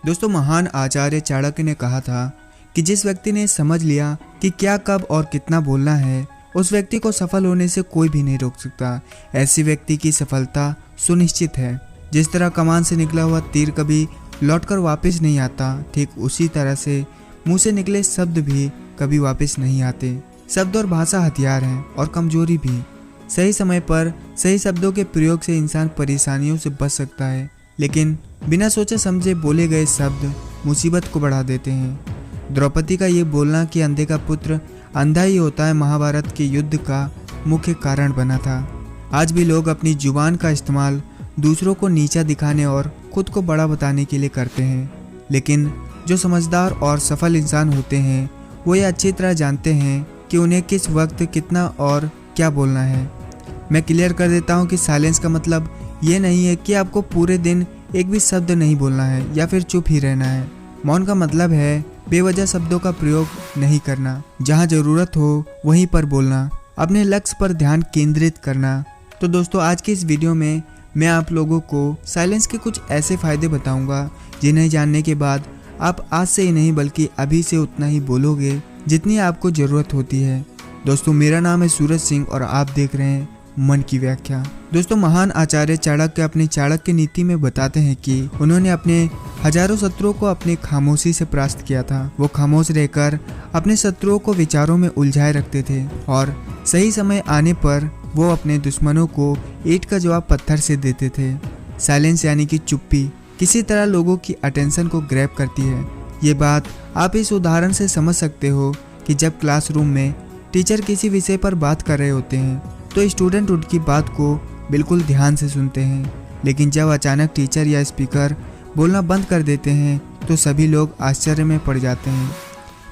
दोस्तों, महान आचार्य चाणक्य ने कहा था कि जिस व्यक्ति ने समझ लिया कि क्या, कब और कितना बोलना है, उस व्यक्ति को सफल होने से कोई भी नहीं रोक सकता। ऐसे व्यक्ति की सफलता सुनिश्चित है। जिस तरह कमान से निकला हुआ तीर कभी लौटकर वापस नहीं आता, ठीक उसी तरह से मुंह से निकले शब्द भी कभी वापस नहीं आते। शब्द और भाषा हथियार हैं और कमजोरी भी। सही समय पर सही शब्दों के प्रयोग से इंसान परेशानियों से बच सकता है, लेकिन बिना सोचे समझे बोले गए शब्द मुसीबत को बढ़ा देते हैं। द्रौपदी का ये बोलना कि अंधे का पुत्र अंधा ही होता है, महाभारत के युद्ध का मुख्य कारण बना था। आज भी लोग अपनी जुबान का इस्तेमाल दूसरों को नीचा दिखाने और खुद को बड़ा बताने के लिए करते हैं, लेकिन जो समझदार और सफल इंसान होते हैं वो ये अच्छी तरह जानते हैं कि उन्हें किस वक्त कितना और क्या बोलना है। मैं क्लियर कर देता हूँ कि साइलेंस का मतलब ये नहीं है कि आपको पूरे दिन एक भी शब्द नहीं बोलना है या फिर चुप ही रहना है। मौन का मतलब है बेवजह शब्दों का प्रयोग नहीं करना, जहाँ जरूरत हो वहीं पर बोलना, अपने लक्ष्य पर ध्यान केंद्रित करना। तो दोस्तों, आज की इस वीडियो में मैं आप लोगों को साइलेंस के कुछ ऐसे फायदे बताऊंगा जिन्हें जानने के बाद आप आज से ही नहीं बल्कि अभी से उतना ही बोलोगे जितनी आपको ज़रूरत होती है। दोस्तों, मेरा नाम है सूरज सिंह और आप देख रहे हैं मन की व्याख्या। दोस्तों, महान आचार्य चाणक्य अपनी चाणक्य नीति में बताते हैं कि उन्होंने अपने हजारों शत्रुओं को अपनी खामोशी से परास्त किया था। वो खामोश रहकर अपने शत्रुओं को विचारों में उलझाए रखते थे और सही समय आने पर वो अपने दुश्मनों को ईंट का जवाब पत्थर से देते थे। साइलेंस यानी कि चुप्पी किसी तरह लोगों की अटेंशन को ग्रैब करती है। ये बात आप इस उदाहरण से समझ सकते हो कि जब क्लासरूम में टीचर किसी विषय पर बात कर रहे होते हैं तो स्टूडेंट उनकी बात को बिल्कुल ध्यान से सुनते हैं, लेकिन जब अचानक टीचर या स्पीकर बोलना बंद कर देते हैं तो सभी लोग आश्चर्य में पड़ जाते हैं।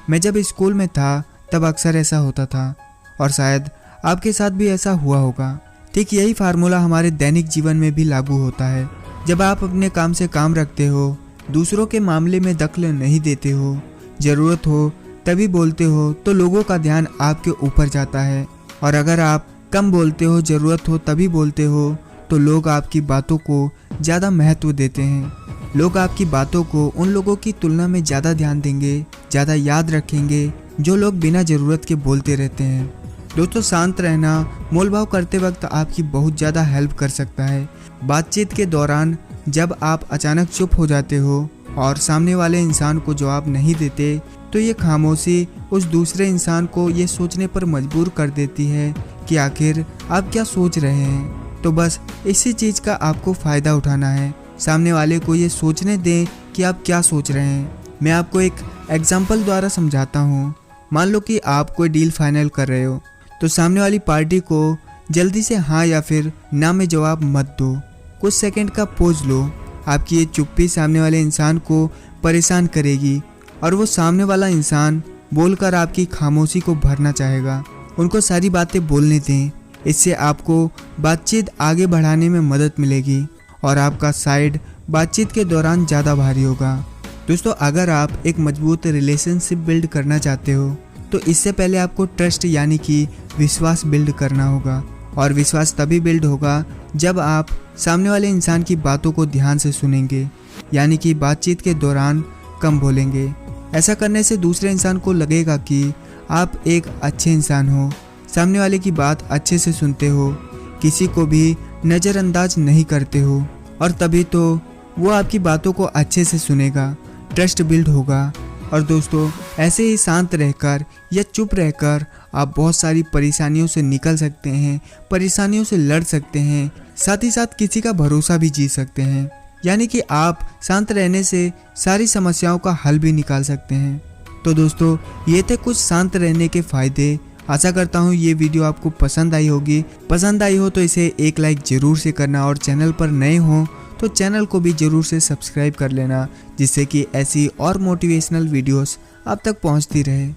मैं जब स्कूल में था तब अक्सर ऐसा होता था और शायद आपके साथ भी ऐसा हुआ होगा। ठीक यही फार्मूला हमारे दैनिक जीवन में भी लागू होता है। जब आप अपने काम से काम रखते हो, दूसरों के मामले में दखल नहीं देते हो, ज़रूरत हो तभी बोलते हो, तो लोगों का ध्यान आपके ऊपर जाता है। और अगर आप कम बोलते हो, ज़रूरत हो तभी बोलते हो, तो लोग आपकी बातों को ज़्यादा महत्व देते हैं। लोग आपकी बातों को उन लोगों की तुलना में ज़्यादा ध्यान देंगे, ज़्यादा याद रखेंगे जो लोग बिना ज़रूरत के बोलते रहते हैं। दोस्तों, शांत रहना मोलभाव करते वक्त आपकी बहुत ज़्यादा हेल्प कर सकता है। बातचीत के दौरान जब आप अचानक चुप हो जाते हो और सामने वाले इंसान को जवाब नहीं देते, तो ये खामोशी उस दूसरे इंसान को ये सोचने पर मजबूर कर देती है कि आखिर आप क्या सोच रहे हैं। तो बस इसी चीज़ का आपको फ़ायदा उठाना है। सामने वाले को ये सोचने दें कि आप क्या सोच रहे हैं। मैं आपको एक एग्जाम्पल द्वारा समझाता हूँ। मान लो कि आप कोई डील फाइनल कर रहे हो, तो सामने वाली पार्टी को जल्दी से हाँ या फिर ना में जवाब मत दो। कुछ सेकंड का पॉज लो। आपकी ये चुप्पी सामने वाले इंसान को परेशान करेगी और वो सामने वाला इंसान बोलकर आपकी खामोशी को भरना चाहेगा। उनको सारी बातें बोलने दें। इससे आपको बातचीत आगे बढ़ाने में मदद मिलेगी और आपका साइड बातचीत के दौरान ज़्यादा भारी होगा। दोस्तों, अगर आप एक मजबूत रिलेशनशिप बिल्ड करना चाहते हो तो इससे पहले आपको ट्रस्ट यानी कि विश्वास बिल्ड करना होगा। और विश्वास तभी बिल्ड होगा जब आप सामने वाले इंसान की बातों को ध्यान से सुनेंगे, यानी कि बातचीत के दौरान कम बोलेंगे। ऐसा करने से दूसरे इंसान को लगेगा कि आप एक अच्छे इंसान हो, सामने वाले की बात अच्छे से सुनते हो, किसी को भी नज़रअंदाज नहीं करते हो, और तभी तो वो आपकी बातों को अच्छे से सुनेगा, ट्रस्ट बिल्ड होगा। और दोस्तों, ऐसे ही शांत रहकर या चुप रहकर आप बहुत सारी परेशानियों से निकल सकते हैं, परेशानियों से लड़ सकते हैं, साथ ही साथ किसी का भरोसा भी जीत सकते हैं। यानी कि आप शांत रहने से सारी समस्याओं का हल भी निकाल सकते हैं। तो दोस्तों, ये थे कुछ शांत रहने के फ़ायदे। आशा करता हूँ ये वीडियो आपको पसंद आई होगी। पसंद आई हो तो इसे एक लाइक ज़रूर से करना और चैनल पर नए हो तो चैनल को भी ज़रूर से सब्सक्राइब कर लेना, जिससे कि ऐसी और मोटिवेशनल वीडियोस आप तक पहुँचती रहे।